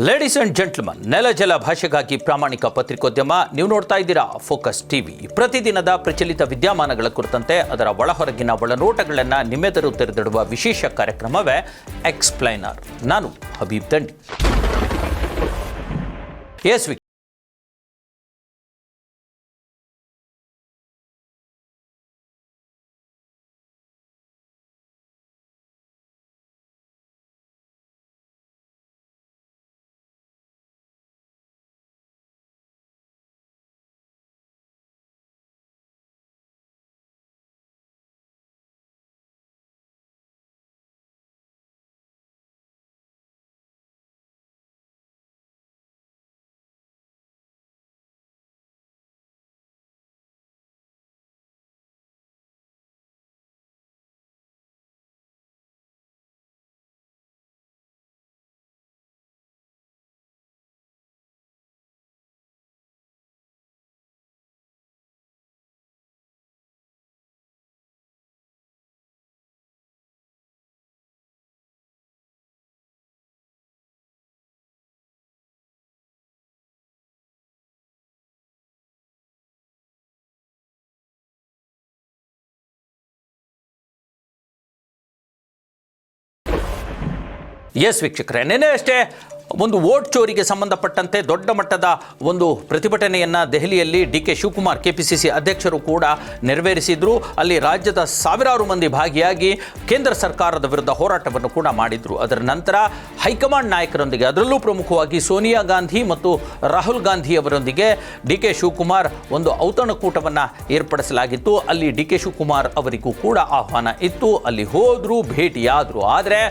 Ladies and gentleman, ನೆಲ ಜಲ ಭಾಷೆಗಾಗಿ ಪ್ರಾಮಾಣಿಕ ಪತ್ರಿಕೋದ್ಯಮ. ನೀವು ನೋಡ್ತಾ ಇದ್ದೀರಾ ಫೋಕಸ್ ಟಿವಿ. ಪ್ರತಿದಿನದ ಪ್ರಚಲಿತ ವಿದ್ಯಮಾನಗಳ ಕುರಿತಂತೆ ಅದರ ಒಳಹೊರಗಿನ ಒಳನೋಟಗಳನ್ನು ನಿಮ್ಮೆದುರು ತೆರೆದಿಡುವ ವಿಶೇಷ ಕಾರ್ಯಕ್ರಮವೇ ಎಕ್ಸ್ಪ್ಲೈನರ್. ನಾನು ಹಬೀಬ್ ದಂಡಿ. ಎಸ್ ವೀಕ್ಷಕರೇ, ನಿನ್ನೆ ಅಷ್ಟೇ ಒಂದು ವೋಟ್ ಚೋರಿಗೆ ಸಂಬಂಧಪಟ್ಟಂತೆ ದೊಡ್ಡ ಮಟ್ಟದ ಒಂದು ಪ್ರತಿಭಟನೆಯನ್ನು ದೆಹಲಿಯಲ್ಲಿ ಡಿ.ಕೆ. ಶಿವಕುಮಾರ್ ಕೆಪಿಸಿಸಿ ಅಧ್ಯಕ್ಷರು ಕೂಡ ನೆರವೇರಿಸಿದ್ರು. ಅಲ್ಲಿ ರಾಜ್ಯದ ಸಾವಿರಾರು ಮಂದಿ ಭಾಗಿಯಾಗಿ ಕೇಂದ್ರ ಸರ್ಕಾರದ ವಿರುದ್ಧ ಹೋರಾಟವನ್ನು ಕೂಡ ಮಾಡಿದರು. ಅದರ ನಂತರ ಹೈಕಮಾಂಡ್ ನಾಯಕರೊಂದಿಗೆ, ಅದರಲ್ಲೂ ಪ್ರಮುಖವಾಗಿ ಸೋನಿಯಾ ಗಾಂಧಿ ಮತ್ತು ರಾಹುಲ್ ಗಾಂಧಿ ಅವರೊಂದಿಗೆ ಡಿ.ಕೆ. ಶಿವಕುಮಾರ್ ಒಂದು ಔತಣಕೂಟವನ್ನು ಏರ್ಪಡಿಸಲಾಗಿತ್ತು. ಅಲ್ಲಿ ಡಿ.ಕೆ. ಶಿವಕುಮಾರ್ ಅವರಿಗೂ ಕೂಡ ಆಹ್ವಾನ ಇತ್ತು. ಅಲ್ಲಿ ಹೋದರು, ಭೇಟಿಯಾದರು. ಆದರೆ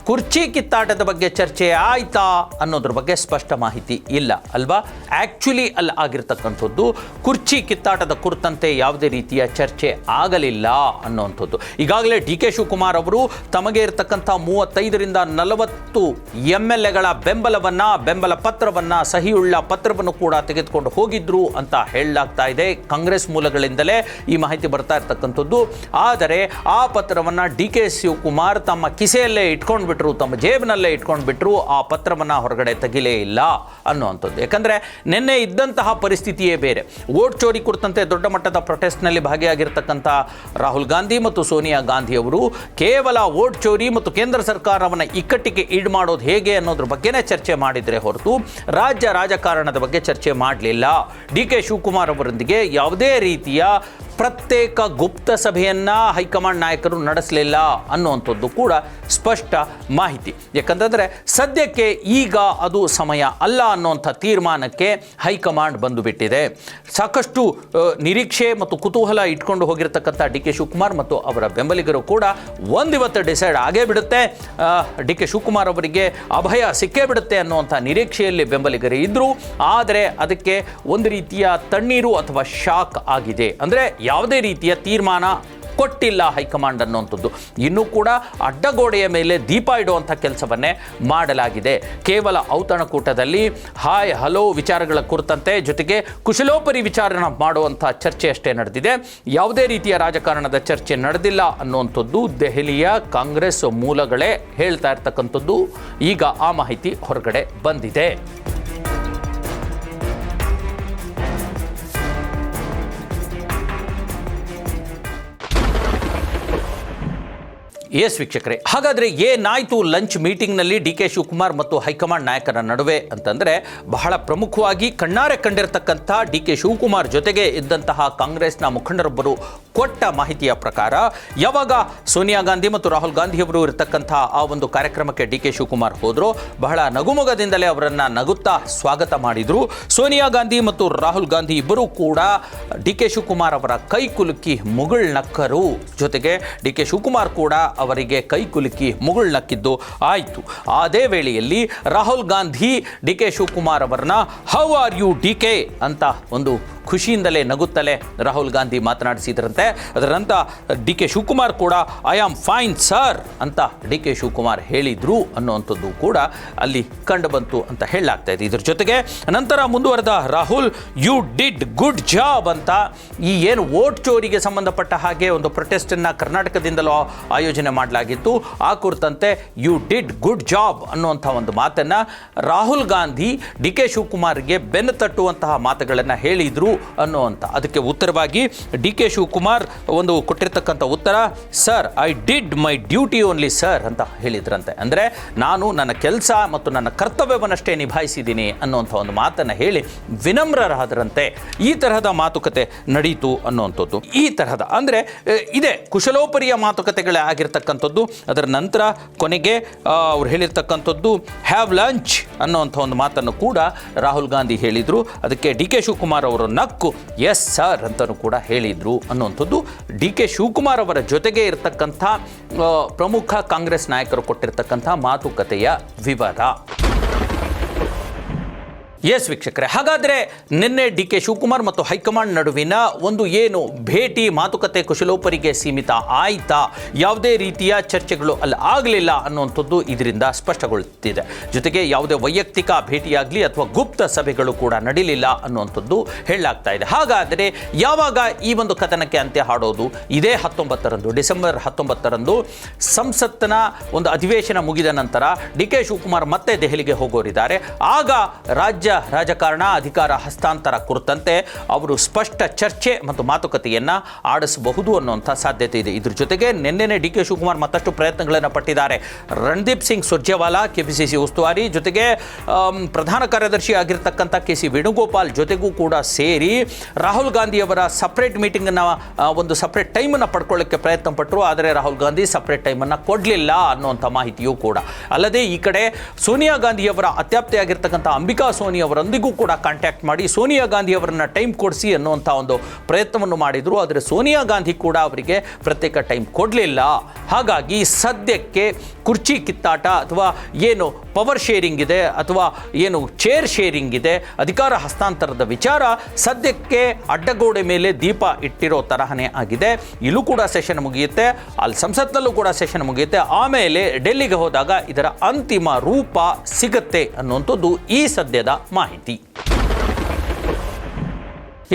ಕುರ್ಚಿ ಕಿತ್ತಾಟದ ಬಗ್ಗೆ ಚರ್ಚೆ ಆಯ್ತಾ ಅನ್ನೋದ್ರ ಬಗ್ಗೆ ಸ್ಪಷ್ಟ ಮಾಹಿತಿ ಇಲ್ಲ ಅಲ್ವಾ. ಆ್ಯಕ್ಚುಲಿ ಅಲ್ಲಿ ಆಗಿರ್ತಕ್ಕಂಥದ್ದು ಕುರ್ಚಿ ಕಿತ್ತಾಟದ ಕುರಿತಂತೆ ಯಾವುದೇ ರೀತಿಯ ಚರ್ಚೆ ಆಗಲಿಲ್ಲ ಅನ್ನೋವಂಥದ್ದು. ಈಗಾಗಲೇ ಡಿ.ಕೆ. ಶಿವಕುಮಾರ್ ಅವರು ತಮಗೆ ಇರತಕ್ಕಂಥ 35ರಿಂದ 40 MLAಗಳ ಬೆಂಬಲ ಪತ್ರವನ್ನು, ಸಹಿಯುಳ್ಳ ಪತ್ರವನ್ನು ಕೂಡ ತೆಗೆದುಕೊಂಡು ಹೋಗಿದ್ರು ಅಂತ ಹೇಳಲಾಗ್ತಾ ಇದೆ. ಕಾಂಗ್ರೆಸ್ ಮೂಲಗಳಿಂದಲೇ ಈ ಮಾಹಿತಿ ಬರ್ತಾ ಇರ್ತಕ್ಕಂಥದ್ದು. ಆದರೆ ಆ ಪತ್ರವನ್ನು ಡಿ.ಕೆ. ಶಿವಕುಮಾರ್ ತಮ್ಮ ಕಿಸೆಯಲ್ಲೇ ಇಟ್ಕೊಂಡು ತಮ್ಮ ಜೇಬಿನಲ್ಲೇ ಇಟ್ಕೊಂಡ್ಬಿಟ್ರು. ಆ ಪತ್ರವನ್ನು ಹೊರಗಡೆ ತೆಗಿಲೇ ಇಲ್ಲ ಅನ್ನುವಂಥದ್ದು. ಯಾಕಂದರೆ ನಿನ್ನೆ ಇದ್ದಂತಹ ಪರಿಸ್ಥಿತಿಯೇ ಬೇರೆ. ವೋಟ್ ಚೋರಿ ಕುರಿತಂತೆ ದೊಡ್ಡ ಮಟ್ಟದ ಪ್ರೊಟೆಸ್ಟ್ನಲ್ಲಿ ಭಾಗಿಯಾಗಿರ್ತಕ್ಕಂಥ ರಾಹುಲ್ ಗಾಂಧಿ ಮತ್ತು ಸೋನಿಯಾ ಗಾಂಧಿ ಅವರು ಕೇವಲ ವೋಟ್ ಚೋರಿ ಮತ್ತು ಕೇಂದ್ರ ಸರ್ಕಾರವನ್ನು ಇಕ್ಕಟ್ಟಿಗೆ ಈಡು ಮಾಡೋದು ಹೇಗೆ ಅನ್ನೋದ್ರ ಬಗ್ಗೆನೇ ಚರ್ಚೆ ಮಾಡಿದರೆ ಹೊರತು ರಾಜ್ಯ ರಾಜಕಾರಣದ ಬಗ್ಗೆ ಚರ್ಚೆ ಮಾಡಲಿಲ್ಲ. ಡಿ.ಕೆ. ಶಿವಕುಮಾರ್ ಅವರೊಂದಿಗೆ ಯಾವುದೇ ರೀತಿಯ ಪ್ರತ್ಯೇಕ ಗುಪ್ತ ಸಭೆಯನ್ನು ಹೈಕಮಾಂಡ್ ನಾಯಕರು ನಡೆಸಲಿಲ್ಲ ಅನ್ನುವಂಥದ್ದು ಕೂಡ ಸ್ಪಷ್ಟ ಮಾಹಿತಿ. ಯಾಕಂತಂದರೆ ಸದ್ಯಕ್ಕೆ ಈಗ ಅದು ಸಮಯ ಅಲ್ಲ ಅನ್ನುವಂಥ ತೀರ್ಮಾನಕ್ಕೆ ಹೈಕಮಾಂಡ್ ಬಂದು ಬಿಟ್ಟಿದೆ. ಸಾಕಷ್ಟು ನಿರೀಕ್ಷೆ ಮತ್ತು ಕುತೂಹಲ ಇಟ್ಕೊಂಡು ಹೋಗಿರ್ತಕ್ಕಂಥ ಡಿ.ಕೆ. ಶಿವಕುಮಾರ್ ಮತ್ತು ಅವರ ಬೆಂಬಲಿಗರು ಕೂಡ ಒಂದಿವತ್ತು ಡಿಸೈಡ್ ಆಗೇ ಬಿಡುತ್ತೆ, ಡಿ.ಕೆ. ಶಿವಕುಮಾರ್ ಅವರಿಗೆ ಅಭಯ ಸಿಕ್ಕೇ ಬಿಡುತ್ತೆ ಅನ್ನುವಂಥ ನಿರೀಕ್ಷೆಯಲ್ಲಿ ಬೆಂಬಲಿಗರು ಇದ್ದರು. ಆದರೆ ಅದಕ್ಕೆ ಒಂದು ರೀತಿಯ ತಣ್ಣೀರು ಅಥವಾ ಶಾಕ್ ಆಗಿದೆ. ಅಂದರೆ ಯಾವುದೇ ರೀತಿಯ ತೀರ್ಮಾನ ಕೊಟ್ಟಿಲ್ಲ ಹೈಕಮಾಂಡ್ ಅನ್ನುವಂಥದ್ದು. ಇನ್ನೂ ಕೂಡ ಅಡ್ಡಗೋಡೆಯ ಮೇಲೆ ದೀಪ ಇಡುವಂಥ ಕೆಲಸವನ್ನೇ ಮಾಡಲಾಗಿದೆ. ಕೇವಲ ಔತಣಕೂಟದಲ್ಲಿ ಹಾಯ್ ಹಲೋ ವಿಚಾರಗಳ ಕುರಿತಂತೆ ಜೊತೆಗೆ ಕುಶಲೋಪರಿ ವಿಚಾರ ಮಾಡುವಂಥ ಚರ್ಚೆ ಅಷ್ಟೇ ನಡೆದಿದೆ. ಯಾವುದೇ ರೀತಿಯ ರಾಜಕಾರಣದ ಚರ್ಚೆ ನಡೆದಿಲ್ಲ ಅನ್ನುವಂಥದ್ದು ದೆಹಲಿಯ ಕಾಂಗ್ರೆಸ್ ಮೂಲಗಳೇ ಹೇಳ್ತಾ ಇರ್ತಕ್ಕಂಥದ್ದು. ಈಗ ಆ ಮಾಹಿತಿ ಹೊರಗಡೆ ಬಂದಿದೆ. ಎಸ್ ವೀಕ್ಷಕರೇ, ಹಾಗಾದರೆ ಏನಾಯಿತು ಲಂಚ್ ಮೀಟಿಂಗ್ನಲ್ಲಿ ಡಿ.ಕೆ. ಶಿವಕುಮಾರ್ ಮತ್ತು ಹೈಕಮಾಂಡ್ ನಾಯಕರ ನಡುವೆ ಅಂತಂದರೆ, ಬಹಳ ಪ್ರಮುಖವಾಗಿ ಕಣ್ಣಾರೆ ಕಂಡಿರತಕ್ಕಂಥ ಡಿ.ಕೆ. ಶಿವಕುಮಾರ್ ಜೊತೆಗೆ ಇದ್ದಂತಹ ಕಾಂಗ್ರೆಸ್ನ ಮುಖಂಡರೊಬ್ಬರು ಕೊಟ್ಟ ಮಾಹಿತಿಯ ಪ್ರಕಾರ, ಯಾವಾಗ ಸೋನಿಯಾ ಗಾಂಧಿ ಮತ್ತು ರಾಹುಲ್ ಗಾಂಧಿ ಅವರು ಇರತಕ್ಕಂಥ ಆ ಒಂದು ಕಾರ್ಯಕ್ರಮಕ್ಕೆ ಡಿ.ಕೆ. ಶಿವಕುಮಾರ್ ಹೋದರು, ಬಹಳ ನಗುಮೊಗದಿಂದಲೇ ಅವರನ್ನು ನಗುತ್ತಾ ಸ್ವಾಗತ ಮಾಡಿದರು. ಸೋನಿಯಾ ಗಾಂಧಿ ಮತ್ತು ರಾಹುಲ್ ಗಾಂಧಿ ಇಬ್ಬರೂ ಕೂಡ ಡಿ.ಕೆ. ಶಿವಕುಮಾರ್ ಅವರ ಕೈ ಕುಲುಕಿ ಮುಗುಳ್ನಕ್ಕರು. ಜೊತೆಗೆ ಡಿ.ಕೆ. ಶಿವಕುಮಾರ್ ಕೂಡ ಅವರಿಗೆ ಕೈ ಕುಲುಕಿ ಮುಗುಳ್ನಕ್ಕಿದ್ದು ಆಯಿತು. ಅದೇ ವೇಳೆಯಲ್ಲಿ ರಾಹುಲ್ ಗಾಂಧಿ ಡಿ.ಕೆ. ಶಿವಕುಮಾರ್ ಅವರನ್ನ ಹೌ ಆರ್ ಯು ಡಿ.ಕೆ. ಅಂತ ಒಂದು ಖುಷಿಯಿಂದಲೇ ನಗುತ್ತಲೇ ರಾಹುಲ್ ಗಾಂಧಿ ಮಾತನಾಡಿಸಿದ್ರಂತೆ. ಅದರ ನಂತರ ಡಿ ಕೆ ಶಿವಕುಮಾರ್ ಕೂಡ ಐ ಆಮ್ ಫೈನ್ ಸರ್ ಅಂತ ಡಿ ಕೆ ಶಿವಕುಮಾರ್ ಹೇಳಿದ್ರು ಅನ್ನುವಂಥದ್ದು ಕೂಡ ಅಲ್ಲಿ ಕಂಡುಬಂತು ಅಂತ ಹೇಳಲಾಗ್ತಾ ಇದೆ. ಇದ್ರ ಜೊತೆಗೆ ನಂತರ ಮುಂದುವರೆದ Rahul you did good job ಅಂತ ಈ ಏನು ವೋಟ್ ಚೋರಿಗೆ ಸಂಬಂಧಪಟ್ಟ ಹಾಗೆ ಒಂದು ಪ್ರೊಟೆಸ್ಟನ್ನು ಕರ್ನಾಟಕದಿಂದಲೂ ಆಯೋಜನೆ ಮಾಡಲಾಗಿತ್ತು. ಆ ಕುರಿತಂತೆ ಯು ಡಿಡ್ ಗುಡ್ ಜಾಬ್ ಅನ್ನುವಂಥ ಒಂದು ಮಾತನ್ನು ರಾಹುಲ್ ಗಾಂಧಿ ಡಿ ಕೆ ಶಿವಕುಮಾರ್ಗೆ ಬೆನ್ನು ತಟ್ಟುವಂತಹ ಮಾತುಗಳನ್ನು ಹೇಳಿದರು ಅನ್ನುವಂಥ ಅದಕ್ಕೆ ಉತ್ತರವಾಗಿ ಡಿ ಕೆ ಶಿವಕುಮಾರ್ ಒಂದು ಕೊಟ್ಟಿರ್ತಕ್ಕಂಥ ಉತ್ತರ sir I did my duty only sir ಅಂತ ಹೇಳಿದ್ರಂತೆ. ಅಂದರೆ ನಾನು ನನ್ನ ಕೆಲಸ ಮತ್ತು ನನ್ನ ಕರ್ತವ್ಯವನ್ನಷ್ಟೇ ನಿಭಾಯಿಸಿದ್ದೀನಿ ಅನ್ನುವಂಥ ಒಂದು ಮಾತನ್ನು ಹೇಳಿ ವಿನಮ್ರರಾದರಂತೆ. ಈ ತರಹದ ಮಾತುಕತೆ ನಡೀತು ಅನ್ನುವಂಥದ್ದು. ಈ ತರಹದ ಅಂದರೆ ಇದೇ ಕುಶಲೋಪರಿಯ ಮಾತುಕತೆಗಳೇ ಆಗಿರ್ತಕ್ಕಂಥದ್ದು. ಅದರ ನಂತರ ಕೊನೆಗೆ ಅವ್ರು ಹೇಳಿರ್ತಕ್ಕಂಥದ್ದು ಹ್ಯಾವ್ ಲಂಚ್ ಅನ್ನೋವಂಥ ಒಂದು ಮಾತನ್ನು ಕೂಡ ರಾಹುಲ್ ಗಾಂಧಿ ಹೇಳಿದರು. ಅದಕ್ಕೆ ಡಿ ಕೆ ಶಿವಕುಮಾರ್ ಅವರು ನಕ್ಕು ಎಸ್ ಸರ್ ಅಂತಲೂ ಕೂಡ ಹೇಳಿದರು ಅನ್ನುವಂಥದ್ದು ಡಿ ಕೆ ಶಿವಕುಮಾರ್ ಅವರ ಜೊತೆಗೆ ಇರತಕ್ಕಂಥ ಪ್ರಮುಖ ಕಾಂಗ್ರೆಸ್ ನಾಯಕರು ಕೊಟ್ಟಿರ್ತಕ್ಕಂಥ ಮಾತುಕತೆಯ ವಿವರ. ಎಸ್ ವೀಕ್ಷಕರೇ, ಹಾಗಾದರೆ ನಿನ್ನೆ ಡಿ ಕೆ ಶಿವಕುಮಾರ್ ಮತ್ತು ಹೈಕಮಾಂಡ್ ನಡುವಿನ ಒಂದು ಏನು ಭೇಟಿ ಮಾತುಕತೆ ಕುಶಲೋಪರಿಗೆ ಸೀಮಿತ ಆಯ್ತಾ, ಯಾವುದೇ ರೀತಿಯ ಚರ್ಚೆಗಳು ಅಲ್ಲಿ ಆಗಲಿಲ್ಲ ಅನ್ನುವಂಥದ್ದು ಇದರಿಂದ ಸ್ಪಷ್ಟಗೊಳ್ಳುತ್ತಿದೆ. ಜೊತೆಗೆ ಯಾವುದೇ ವೈಯಕ್ತಿಕ ಭೇಟಿಯಾಗಲಿ ಅಥವಾ ಗುಪ್ತ ಸಭೆಗಳು ಕೂಡ ನಡೀಲಿಲ್ಲ ಅನ್ನುವಂಥದ್ದು ಹೇಳಲಾಗ್ತಾ ಇದೆ. ಹಾಗಾದರೆ ಯಾವಾಗ ಈ ಒಂದು ಕಥನಕ್ಕೆ ಅಂತ್ಯ ಹಾಡೋದು? ಇದೇ 19ರಂದು ಡಿಸೆಂಬರ್ 19ರಂದು ಸಂಸತ್ತಿನ ಒಂದು ಅಧಿವೇಶನ ಮುಗಿದ ನಂತರ ಡಿ ಕೆ ಶಿವಕುಮಾರ್ ಮತ್ತೆ ದೆಹಲಿಗೆ ಹೋಗೋರಿದ್ದಾರೆ. ಆಗ ರಾಜಕಾರಣ ಅಧಿಕಾರ ಹಸ್ತಾಂತರ ಕುರಿತಂತೆ ಅವರು ಸ್ಪಷ್ಟ ಚರ್ಚೆ ಮತ್ತು ಮಾತುಕತೆಯನ್ನು ಆಡಿಸಬಹುದು ಅನ್ನುವಂಥ ಸಾಧ್ಯತೆ ಇದೆ. ಇದ್ರ ಜೊತೆಗೆ ನಿನ್ನೆನೆ ಡಿ ಕೆ ಶಿವಕುಮಾರ್ ಮತ್ತಷ್ಟು ಪ್ರಯತ್ನಗಳನ್ನು ಪಟ್ಟಿದ್ದಾರೆ. ರಣದೀಪ್ ಸಿಂಗ್ ಸುರ್ಜೇವಾಲಾ ಕೆಪಿಸಿಸಿ ಉಸ್ತುವಾರಿ ಜೊತೆಗೆ ಪ್ರಧಾನ ಕಾರ್ಯದರ್ಶಿ ಆಗಿರ್ತಕ್ಕಂಥ ಕೆ.ಸಿ. ವೇಣುಗೋಪಾಲ್ ಜೊತೆಗೂ ಕೂಡ ಸೇರಿ ರಾಹುಲ್ ಗಾಂಧಿಯವರ ಸಪ್ರೇಟ್ ಮೀಟಿಂಗನ್ನು ಒಂದು ಸಪ್ರೇಟ್ ಟೈಮನ್ನು ಪಡ್ಕೊಳ್ಳೋಕ್ಕೆ ಪ್ರಯತ್ನ ಪಟ್ಟರು. ಆದರೆ ರಾಹುಲ್ ಗಾಂಧಿ ಸಪ್ರೇಟ್ ಟೈಮನ್ನು ಕೊಡಲಿಲ್ಲ ಅನ್ನುವಂಥ ಮಾಹಿತಿಯೂ ಕೂಡ. ಅಲ್ಲದೆ ಈ ಕಡೆ ಸೋನಿಯಾ ಗಾಂಧಿಯವರ ಅತ್ಯಾಪ್ತೆಯಾಗಿರ್ತಕ್ಕಂಥ ಅಂಬಿಕಾ ಸೋನಿ ಅವರೊಂದಿಗೂ ಕೂಡ ಕಾಂಟ್ಯಾಕ್ಟ್ ಮಾಡಿ ಸೋನಿಯಾ ಗಾಂಧಿ ಅವರನ್ನ ಟೈಮ್ ಕೊಡಿಸಿ ಅನ್ನುವಂಥ ಒಂದು ಪ್ರಯತ್ನವನ್ನು ಮಾಡಿದರು. ಆದರೆ ಸೋನಿಯಾ ಗಾಂಧಿ ಕೂಡ ಅವರಿಗೆ ಪ್ರತ್ಯೇಕ ಟೈಮ್ ಕೊಡಲಿಲ್ಲ. ಹಾಗಾಗಿ ಸದ್ಯಕ್ಕೆ ಕುರ್ಚಿ ಕಿತ್ತಾಟ ಅಥವಾ ಏನು ಪವರ್ ಶೇರಿಂಗ್ ಇದೆ ಅಥವಾ ಏನು ಚೇರ್ ಶೇರಿಂಗ್ ಇದೆ, ಅಧಿಕಾರ ಹಸ್ತಾಂತರದ ವಿಚಾರ ಸದ್ಯಕ್ಕೆ ಅಡ್ಡಗೋಡೆ ಮೇಲೆ ದೀಪ ಇಟ್ಟಿರೋ ತರಹನೇ ಆಗಿದೆ. ಇಲ್ಲೂ ಕೂಡ ಸೆಷನ್ ಮುಗಿಯುತ್ತೆ, ಅಲ್ಲಿ ಸಂಸತ್ನಲ್ಲೂ ಕೂಡ ಸೆಷನ್ ಮುಗಿಯುತ್ತೆ. ಆಮೇಲೆ ಡೆಲ್ಲಿಗೆ ಹೋದಾಗ ಇದರ ಅಂತಿಮ ರೂಪ ಸಿಗುತ್ತೆ ಅನ್ನುವಂಥದ್ದು ಈ ಸದ್ಯದ ಮಾಹಿತಿ.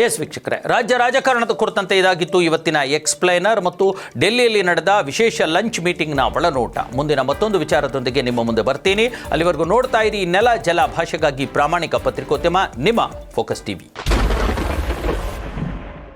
ಎಸ್ ವೀಕ್ಷಕರೇ, ರಾಜ್ಯ ರಾಜಕಾರಣದ ಕುರಿತಂತೆ ಇದಾಗಿತ್ತು ಇವತ್ತಿನ ಎಕ್ಸ್ಪ್ಲೈನರ್ ಮತ್ತು ಡೆಲ್ಲಿಯಲ್ಲಿ ನಡೆದ ವಿಶೇಷ ಲಂಚ್ ಮೀಟಿಂಗ್ನ ಒಳನೋಟ. ಮುಂದಿನ ಮತ್ತೊಂದು ವಿಚಾರದೊಂದಿಗೆ ನಿಮ್ಮ ಮುಂದೆ ಬರ್ತೀನಿ. ಅಲ್ಲಿವರೆಗೂ ನೋಡ್ತಾ ಇರಿ ನೆಲ ಜಲ ಭಾಷೆಗಾಗಿ ಪ್ರಾಮಾಣಿಕ ಪತ್ರಿಕೋದ್ಯಮ, ನಿಮ್ಮ ಫೋಕಸ್ ಟಿವಿ.